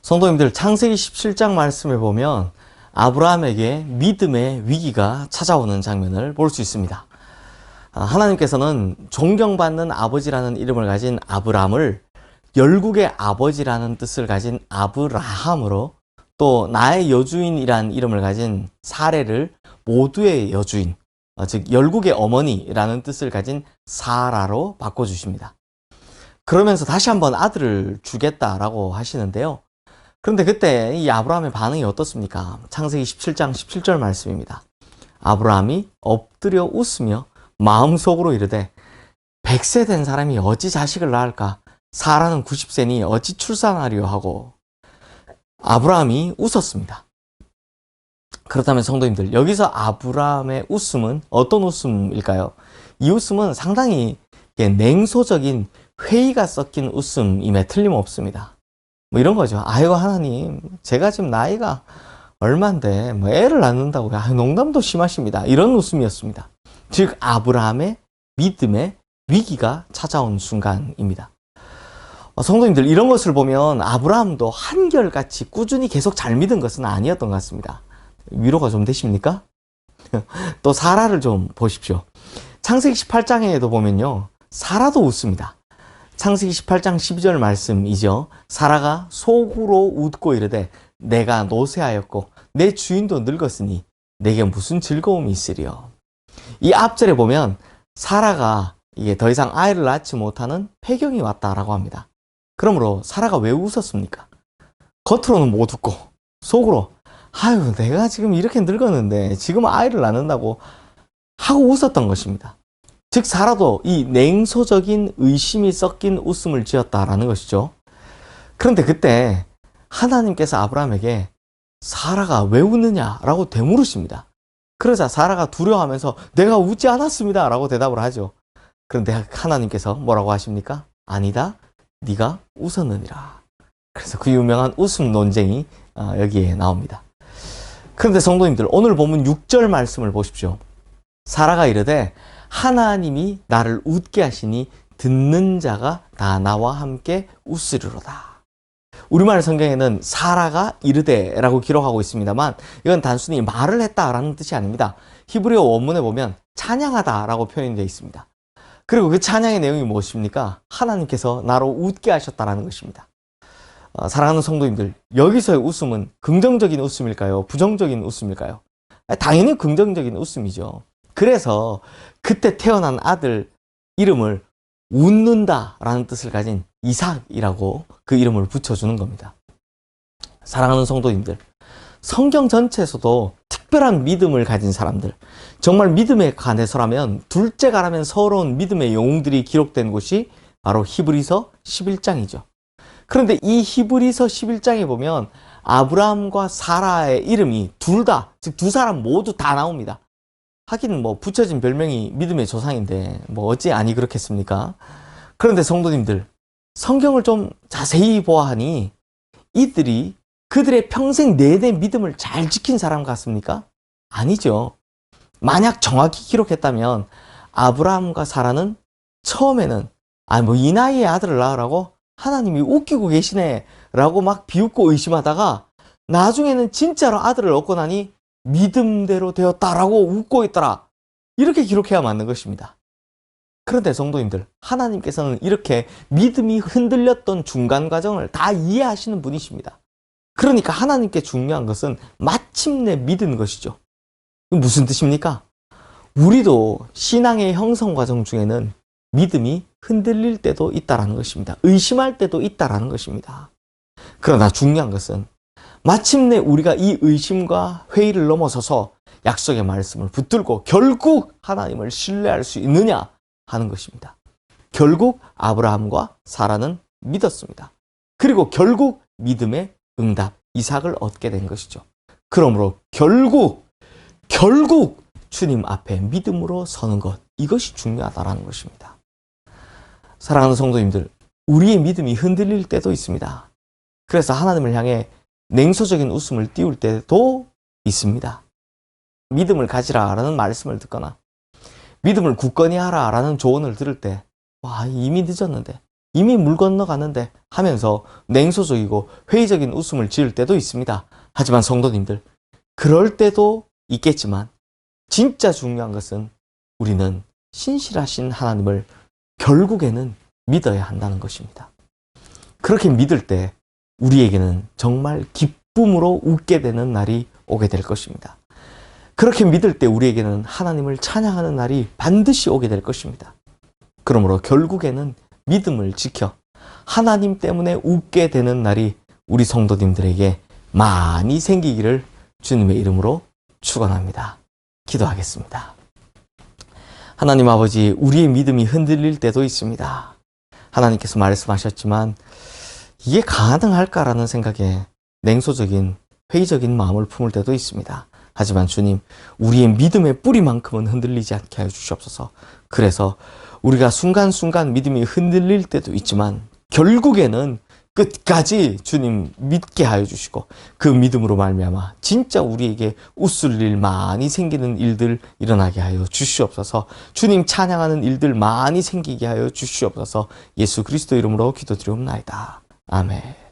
성도님들, 창세기 17장 말씀에 보면 아브라함에게 믿음의 위기가 찾아오는 장면을 볼 수 있습니다. 하나님께서는 존경받는 아버지라는 이름을 가진 아브람을 열국의 아버지라는 뜻을 가진 아브라함으로, 또 나의 여주인이란 이름을 가진 사레를 모두의 여주인, 즉 열국의 어머니라는 뜻을 가진 사라로 바꿔주십니다. 그러면서 다시 한번 아들을 주겠다라고 하시는데요. 그런데 그때 이 아브라함의 반응이 어떻습니까? 창세기 17장 17절 말씀입니다. 아브라함이 엎드려 웃으며 마음속으로 이르되 100세 된 사람이 어찌 자식을 낳을까? 사라는 90세니 어찌 출산하려 하고. 아브라함이 웃었습니다. 그렇다면 성도님들, 여기서 아브라함의 웃음은 어떤 웃음일까요? 이 웃음은 상당히 냉소적인 회의가 섞인 웃음임에 틀림없습니다. 뭐 이런 거죠. 아이고 하나님, 제가 지금 나이가 얼만데 뭐 애를 낳는다고. 농담도 심하십니다. 이런 웃음이었습니다. 즉 아브라함의 믿음의 위기가 찾아온 순간입니다. 성도님들, 이런 것을 보면 아브라함도 한결같이 꾸준히 계속 잘 믿은 것은 아니었던 것 같습니다. 위로가 좀 되십니까? 또 사라를 좀 보십시오. 창세기 18장에도 보면요, 사라도 웃습니다. 창세기 18장 12절 말씀이죠. 사라가 속으로 웃고 이르되 내가 노쇠하였고 내 주인도 늙었으니 내게 무슨 즐거움이 있으리요. 이 앞절에 보면 사라가 이게 더 이상 아이를 낳지 못하는 폐경이 왔다라고 합니다. 그러므로 사라가 왜 웃었습니까? 겉으로는 못 웃고 속으로 아유, 내가 지금 이렇게 늙었는데 지금 아이를 낳는다고 하고 웃었던 것입니다. 즉 사라도 이 냉소적인 의심이 섞인 웃음을 지었다라는 것이죠. 그런데 그때 하나님께서 아브라함에게 사라가 왜 웃느냐라고 되물으십니다. 그러자 사라가 두려워하면서 내가 웃지 않았습니다 라고 대답을 하죠. 그런데 하나님께서 뭐라고 하십니까? 아니다, 네가 웃었느니라. 그래서 그 유명한 웃음 논쟁이 여기에 나옵니다. 그런데 성도님들, 오늘 본문 6절 말씀을 보십시오. 사라가 이르되 하나님이 나를 웃게 하시니 듣는 자가 다 나와 함께 웃으리로다. 우리말 성경에는 사라가 이르되라고 기록하고 있습니다만 이건 단순히 말을 했다라는 뜻이 아닙니다. 히브리어 원문에 보면 찬양하다라고 표현되어 있습니다. 그리고 그 찬양의 내용이 무엇입니까? 하나님께서 나로 웃게 하셨다라는 것입니다. 사랑하는 성도님들, 여기서의 웃음은 긍정적인 웃음일까요? 부정적인 웃음일까요? 당연히 긍정적인 웃음이죠. 그래서 그때 태어난 아들 이름을 웃는다라는 뜻을 가진 이삭이라고 그 이름을 붙여주는 겁니다. 사랑하는 성도님들, 성경 전체에서도 특별한 믿음을 가진 사람들, 정말 믿음에 관해서라면 둘째가라면 서러운 믿음의 영웅들이 기록된 곳이 바로 히브리서 11장이죠. 그런데 이 히브리서 11장에 보면 아브라함과 사라의 이름이 둘 다, 즉 두 사람 모두 다 나옵니다. 하긴 뭐 붙여진 별명이 믿음의 조상인데 뭐 어찌 아니 그렇겠습니까? 그런데 성도님들, 성경을 좀 자세히 보아하니 이들이 그들의 평생 내내 믿음을 잘 지킨 사람 같습니까? 아니죠. 만약 정확히 기록했다면 아브라함과 사라는 처음에는 뭐 이 나이에 아들을 낳으라고? 하나님이 웃기고 계시네 라고 막 비웃고 의심하다가 나중에는 진짜로 아들을 얻고 나니 믿음대로 되었다라고 웃고 있더라. 이렇게 기록해야 맞는 것입니다. 그런데 성도님들, 하나님께서는 이렇게 믿음이 흔들렸던 중간 과정을 다 이해하시는 분이십니다. 그러니까 하나님께 중요한 것은 마침내 믿은 것이죠. 무슨 뜻입니까? 우리도 신앙의 형성 과정 중에는 믿음이 흔들릴 때도 있다라는 것입니다. 의심할 때도 있다라는 것입니다. 그러나 중요한 것은 마침내 우리가 이 의심과 회의를 넘어서서 약속의 말씀을 붙들고 결국 하나님을 신뢰할 수 있느냐 하는 것입니다. 결국 아브라함과 사라는 믿었습니다. 그리고 결국 믿음의 응답, 이삭을 얻게 된 것이죠. 그러므로 결국 주님 앞에 믿음으로 서는 것, 이것이 중요하다는 것입니다. 사랑하는 성도님들, 우리의 믿음이 흔들릴 때도 있습니다. 그래서 하나님을 향해 냉소적인 웃음을 띄울 때도 있습니다. 믿음을 가지라라는 말씀을 듣거나 믿음을 굳건히 하라라는 조언을 들을 때, 와, 이미 늦었는데, 이미 물 건너가는데 하면서 냉소적이고 회의적인 웃음을 지을 때도 있습니다. 하지만 성도님들, 그럴 때도 있겠지만 진짜 중요한 것은 우리는 신실하신 하나님을 결국에는 믿어야 한다는 것입니다. 그렇게 믿을 때 우리에게는 정말 기쁨으로 웃게 되는 날이 오게 될 것입니다. 그렇게 믿을 때 우리에게는 하나님을 찬양하는 날이 반드시 오게 될 것입니다. 그러므로 결국에는 믿음을 지켜 하나님 때문에 웃게 되는 날이 우리 성도님들에게 많이 생기기를 주님의 이름으로 축원합니다. 기도하겠습니다. 하나님 아버지, 우리의 믿음이 흔들릴 때도 있습니다. 하나님께서 말씀하셨지만 이게 가능할까라는 생각에 냉소적인 회의적인 마음을 품을 때도 있습니다. 하지만 주님, 우리의 믿음의 뿌리만큼은 흔들리지 않게 하여 주시옵소서. 그래서 우리가 순간순간 믿음이 흔들릴 때도 있지만 결국에는 끝까지 주님 믿게 하여 주시고 그 믿음으로 말미암아 진짜 우리에게 웃을 일 많이 생기는 일들 일어나게 하여 주시옵소서. 주님 찬양하는 일들 많이 생기게 하여 주시옵소서. 예수 그리스도 이름으로 기도드리옵나이다. 아멘.